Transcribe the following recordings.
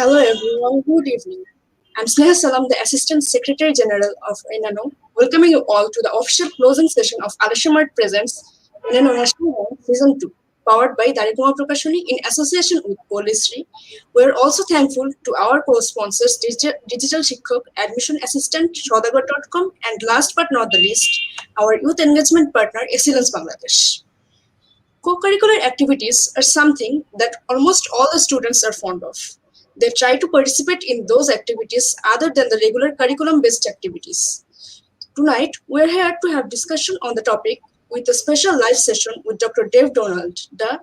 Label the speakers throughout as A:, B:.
A: Hello everyone, good evening. I'm Sneha Salam, the Assistant Secretary-General of NNO, welcoming you all to the official closing session of Alashamart Presents NNO National Round Season 2, powered by Darikuma Prakashani in association with Polisri. We are also thankful to our co-sponsors Digital Shikkok, Admission Assistant, Shodagot.com, and last but not the least, our youth engagement partner Excellence Bangladesh. Co-curricular activities are something that almost all the students are fond of. They try to participate in those activities other than the regular curriculum-based activities. Tonight, we're here to have discussion on the topic with a special live session with Dr. Dave Dowland, the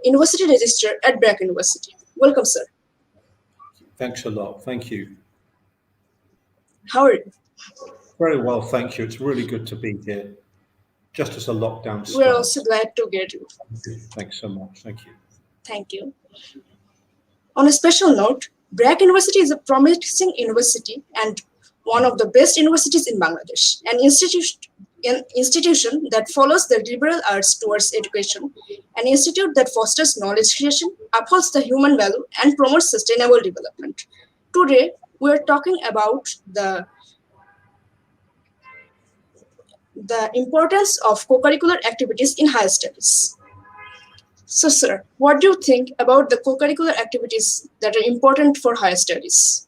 A: University Registrar at BRAC University. Welcome, sir.
B: Thanks a lot. Thank you.
A: How are you?
B: Very well, thank you. It's really good to be here. Just as a lockdown starts.
A: We're also glad to get you.
B: Thanks so much. Thank you.
A: Thank you. On a special note, BRAC University is a promising university and one of the best universities in Bangladesh, an institution that follows the liberal arts towards education, an institute that fosters knowledge creation, upholds the human value, and promotes sustainable development. Today, we are talking about the importance of co-curricular activities in higher studies. So, sir, what do you think about the co-curricular activities that are important for higher studies?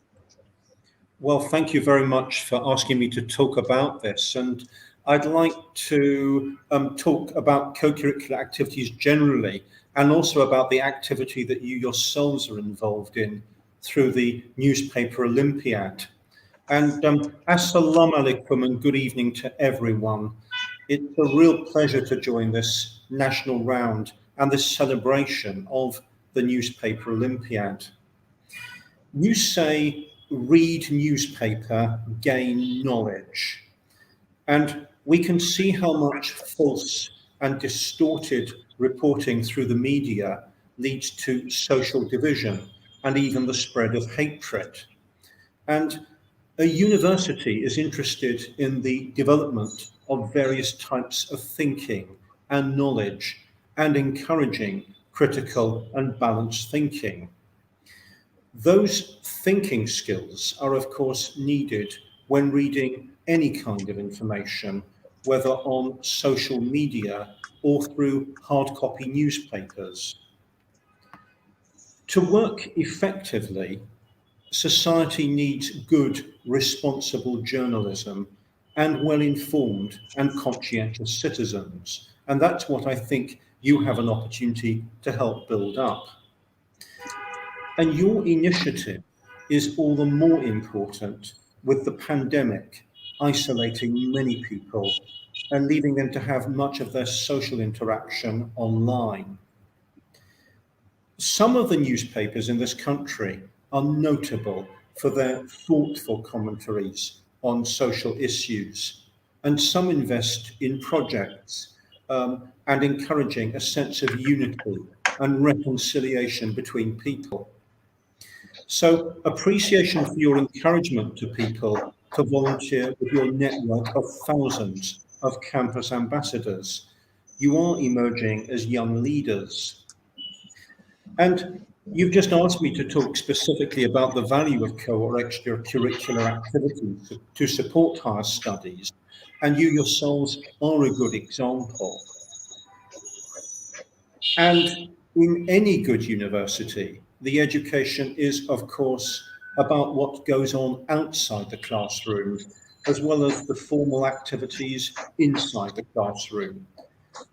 B: Well, thank you very much for asking me to talk about this. And I'd like to talk about co-curricular activities generally, and also about the activity that you yourselves are involved in through the newspaper Olympiad. And assalamu alaikum and good evening to everyone. It's a real pleasure to join this national round and this celebration of the newspaper Olympiad. You say, read newspaper, gain knowledge. And we can see how much false and distorted reporting through the media leads to social division and even the spread of hatred. And a university is interested in the development of various types of thinking and knowledge and encouraging critical and balanced thinking. Those thinking skills are, of course, needed when reading any kind of information, whether on social media or through hard copy newspapers. To work effectively, society needs good, responsible journalism and well-informed and conscientious citizens. And that's what I think you have an opportunity to help build up. And your initiative is all the more important with the pandemic isolating many people and leaving them to have much of their social interaction online. Some of the newspapers in this country are notable for their thoughtful commentaries on social issues, and some invest in projects and encouraging a sense of unity and reconciliation between people. So appreciation for your encouragement to people to volunteer with your network of thousands of campus ambassadors. You are emerging as young leaders. And you've just asked me to talk specifically about the value of co or extracurricular activities to support higher studies, and you yourselves are a good example. And in any good university, the education is, of course, about what goes on outside the classroom, as well as the formal activities inside the classroom,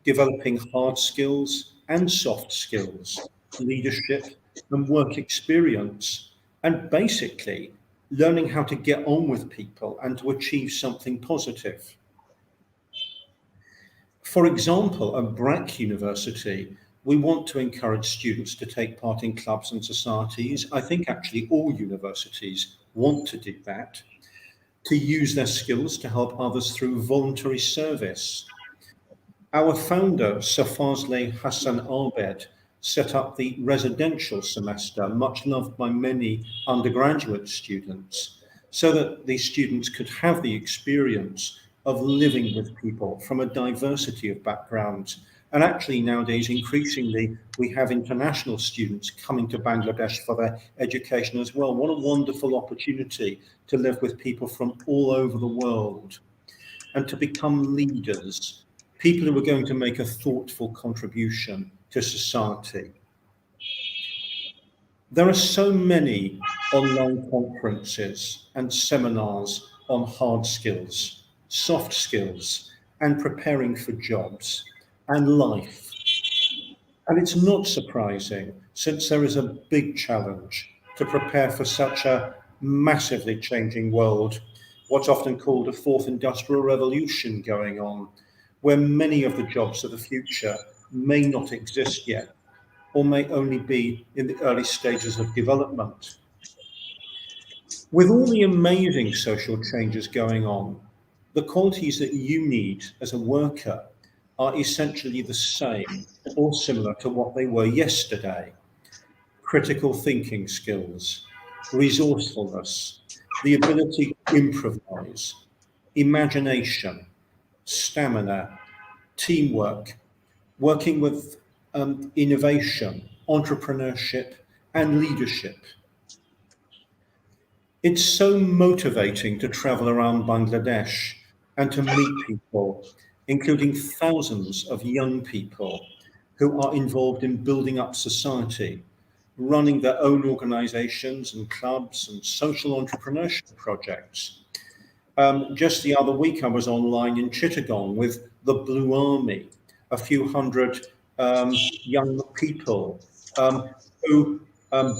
B: developing hard skills and soft skills, leadership and work experience, and basically learning how to get on with people and to achieve something positive. For example, at BRAC University, we want to encourage students to take part in clubs and societies. I think actually all universities want to do that, to use their skills to help others through voluntary service. Our founder, Sir Fazle Hassan Abed, set up the residential semester, much loved by many undergraduate students, so that these students could have the experience of living with people from a diversity of backgrounds And actually nowadays, increasingly, we have international students coming to Bangladesh for their education as well. What a wonderful opportunity to live with people from all over the world and to become leaders, people who are going to make a thoughtful contribution to society. There are so many online conferences and seminars on hard skills, soft skills, and preparing for jobs and life. And it's not surprising, since there is a big challenge to prepare for such a massively changing world, what's often called a fourth industrial revolution going on, where many of the jobs of the future may not exist yet, or may only be in the early stages of development. With all the amazing social changes going on, the qualities that you need as a worker are essentially the same or similar to what they were yesterday. Critical thinking skills, resourcefulness, the ability to improvise, imagination, stamina, teamwork, working with innovation, entrepreneurship, and leadership. It's so motivating to travel around Bangladesh and to meet people, including thousands of young people who are involved in building up society, running their own organizations and clubs and social entrepreneurship projects. Just the other week, I was online in Chittagong with the Blue Army, a few hundred young people who,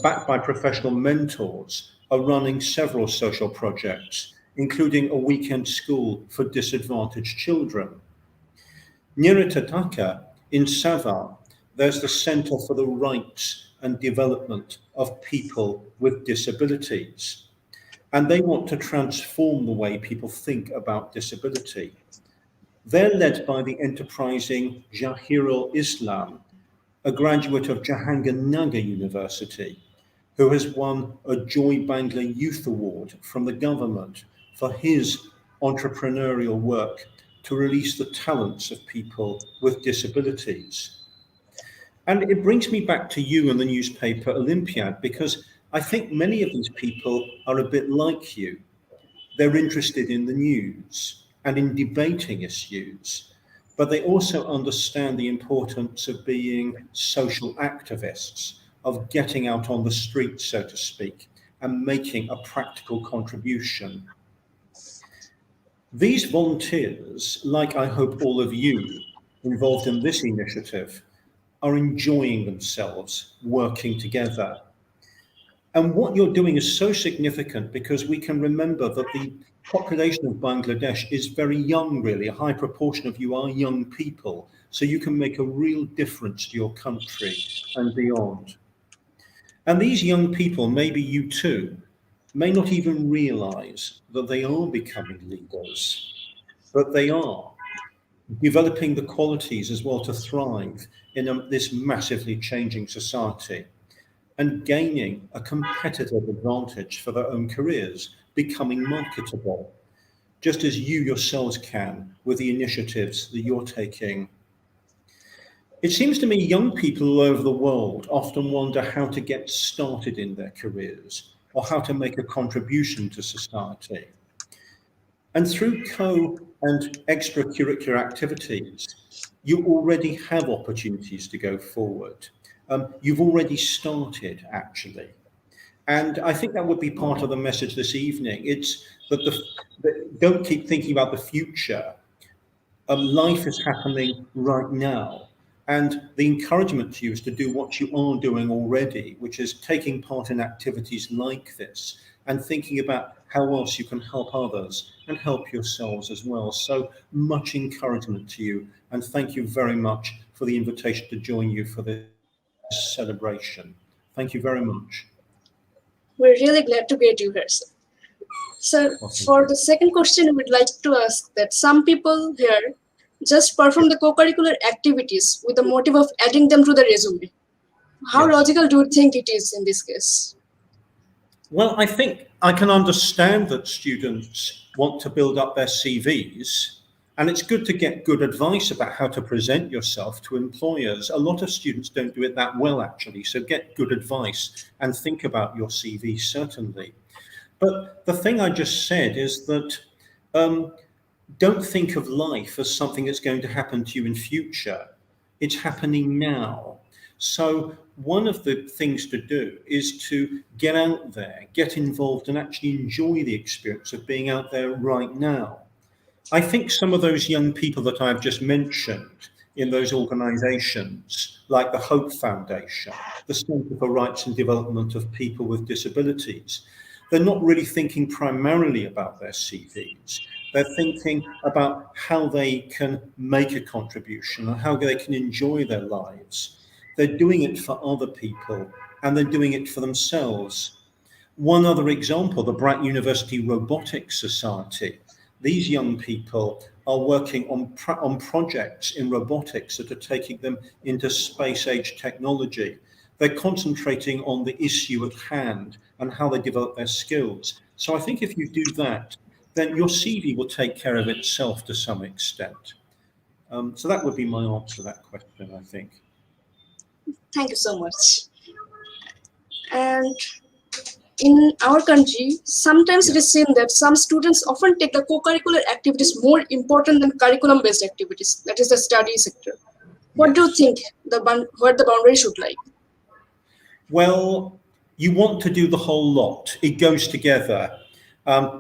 B: backed by professional mentors, are running several social projects, including a weekend school for disadvantaged children. Near Tathaka in Savar, there's the Centre for the Rights and Development of People with Disabilities. And they want to transform the way people think about disability. They're led by the enterprising Jahirul Islam, a graduate of Jahangirnagar University, who has won a Joy Bangla Youth Award from the government for his entrepreneurial work to release the talents of people with disabilities. And it brings me back to you and the newspaper Olympiad, because I think many of these people are a bit like you. They're interested in the news and in debating issues, but they also understand the importance of being social activists, of getting out on the street, so to speak, and making a practical contribution. These volunteers, like I hope all of you involved in this initiative, are enjoying themselves working together. And what you're doing is so significant because we can remember that the population of Bangladesh is very young, really. A high proportion of you are young people. So you can make a real difference to your country and beyond. And these young people, maybe you too, may not even realize that they are becoming leaders, but they are developing the qualities as well to thrive in this massively changing society and gaining a competitive advantage for their own careers, becoming marketable, just as you yourselves can with the initiatives that you're taking. It seems to me young people all over the world often wonder how to get started in their careers or how to make a contribution to society. And through and extracurricular activities, you already have opportunities to go forward. You've already started, actually. And I think that would be part of the message this evening. It's that don't keep thinking about the future. Life is happening right now. And the encouragement to you is to do what you are doing already, which is taking part in activities like this and thinking about how else you can help others and help yourselves as well. So much encouragement to you. And thank you very much for the invitation to join you for this celebration. Thank you very much.
A: We're really glad to get you here, sir. So,
B: Well, thank
A: for
B: you.
A: the second question, we'd like to ask that some people here just perform the co-curricular activities with the motive of adding them to the resume. How
B: Yes.
A: logical do you think it is in this case?
B: Well, I think I can understand that students want to build up their CVs And it's good to get good advice about how to present yourself to employers. A lot of students don't do it that well, actually. So get good advice and think about your CV, certainly. But the thing I just said is that don't think of life as something that's going to happen to you in future. It's happening now. So one of the things to do is to get out there, get involved, and actually enjoy the experience of being out there right now. I think some of those young people that I've just mentioned in those organisations, like the Hope Foundation, the Centre for Rights and Development of People with Disabilities, they're not really thinking primarily about their CVs. They're thinking about how they can make a contribution and how they can enjoy their lives. They're doing it for other people and they're doing it for themselves. One other example, the BRAC University Robotics Society. These young people are working on projects in robotics that are taking them into space-age technology. They're concentrating on the issue at hand and how they develop their skills. So I think if you do that, then your CV will take care of itself to some extent. So that would be my answer to that question, I think.
A: Thank you so much. And in our country, sometimes it is seen that some students often take the co-curricular activities more important than curriculum-based activities, that is the study sector. What do you think what the boundary should lie?
B: Well, you want to do the whole lot. It goes together.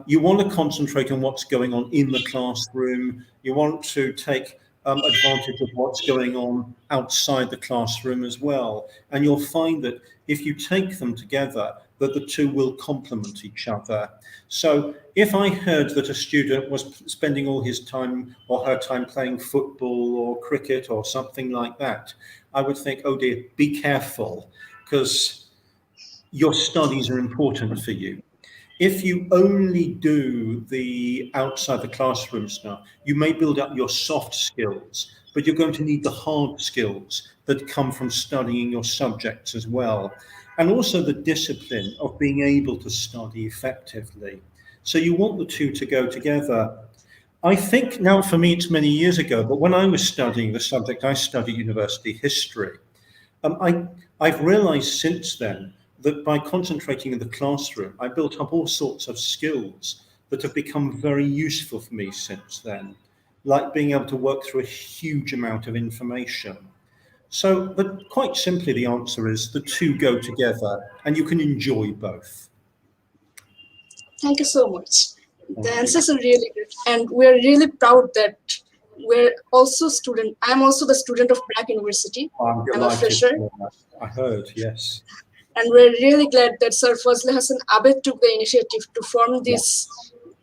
B: You want to concentrate on what's going on in the classroom. You want to take advantage of what's going on outside the classroom as well. And you'll find that if you take them together, that the two will complement each other. So if I heard that a student was spending all his time or her time playing football or cricket or something like that, I would think, oh dear, be careful, because your studies are important for you. If you only do the outside the classroom stuff, you may build up your soft skills, but you're going to need the hard skills that come from studying your subjects as well. And also the discipline of being able to study effectively. So you want the two to go together. I think now, for me, it's many years ago, but when I was studying the subject I studied at university, history, I've realized since then that by concentrating in the classroom, I built up all sorts of skills that have become very useful for me since then, like being able to work through a huge amount of information. So, but quite simply, the answer is the two go together and you can enjoy both.
A: Thank you so much. The
B: Thank you.
A: answers are really good, and we're really proud that we're also student. I'm also the student of BRAC University.
B: I'm
A: I'm a
B: delighted.
A: fresher,
B: I heard, yes.
A: and we're really glad that Sir Fazle Hassan Abed took the initiative to form this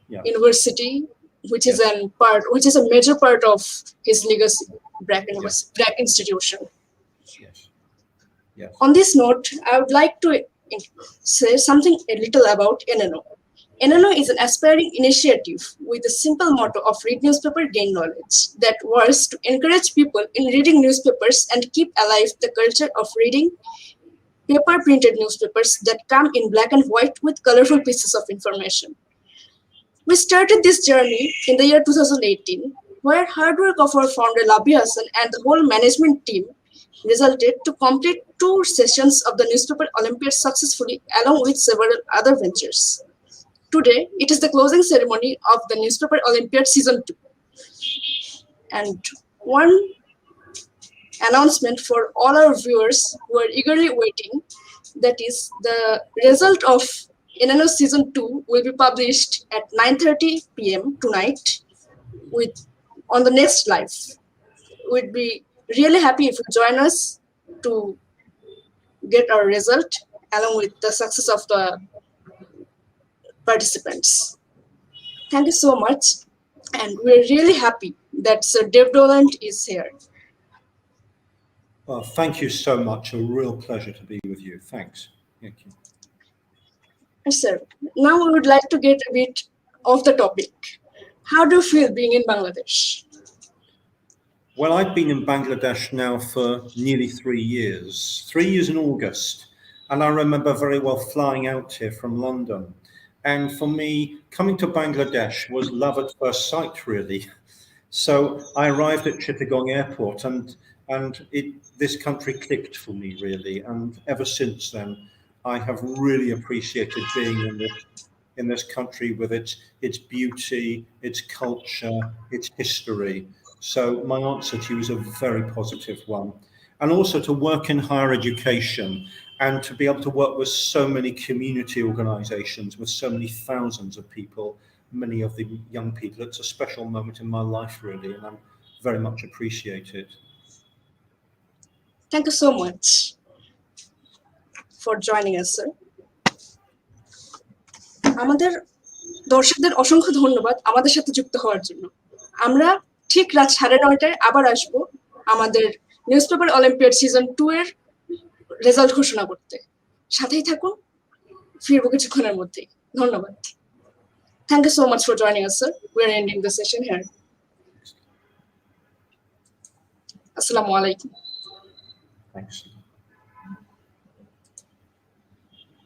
A: university, which is a major part of his legacy, BRAC University, BRAC institution.
B: Yes. Yes.
A: On this note, I would like to say something a little about NNO. NNO is an aspiring initiative with a simple motto of read newspaper, gain knowledge, that works to encourage people in reading newspapers and keep alive the culture of reading paper-printed newspapers that come in black and white with colorful pieces of information. We started this journey in the year 2018, where hard work of our founder Labi Hassan and the whole management team resulted to complete 2 sessions of the newspaper Olympiad successfully, along with several other ventures. Today, it is the closing ceremony of the newspaper Olympiad Season 2. And one announcement for all our viewers who are eagerly waiting, that is the result of NNO Season 2 will be published at 9:30 p.m. tonight on the next live. We'd be really happy if you join us to get our result along with the success of the participants. Thank you so much, and we're really happy that Sir Dave Dowland is here.
B: Well, thank you so much. A real pleasure to be with you. Thanks. Thank you.
A: Yes, sir. Now we would like to get a bit off the topic. How do you feel being in Bangladesh?
B: Well, I've been in Bangladesh now for nearly 3 years, 3 years in August. And I remember very well flying out here from London. And for me, coming to Bangladesh was love at first sight, really. So I arrived at Chittagong Airport, and this country clicked for me really, and ever since then, I have really appreciated being in this country with its beauty, its culture, its history. So my answer to you is a very positive one. And also to work in higher education and to be able to work with so many community organizations, with so many thousands of people, many of the young people. It's a special moment in my life, really, and I'm very much appreciated.
A: Thank you so much for joining us, sir. আমাদের দর্শকদের অসংখ্য ধন্যবাদ আমাদের সাথে যুক্ত হওয়ার জন্য। আমরা ঠিক রাত 9:30টায় আবার আসবো আমাদের নিউজপেপার অলিম্পিয়াড সিজন 2 এর রেজাল্ট ঘোষণা করতে। সাথেই থাকুন, ফিরবো কিছুক্ষণের মধ্যেই। ধন্যবাদ। Thank you so much for joining us, sir. We are ending the session here. Assalamu alaikum.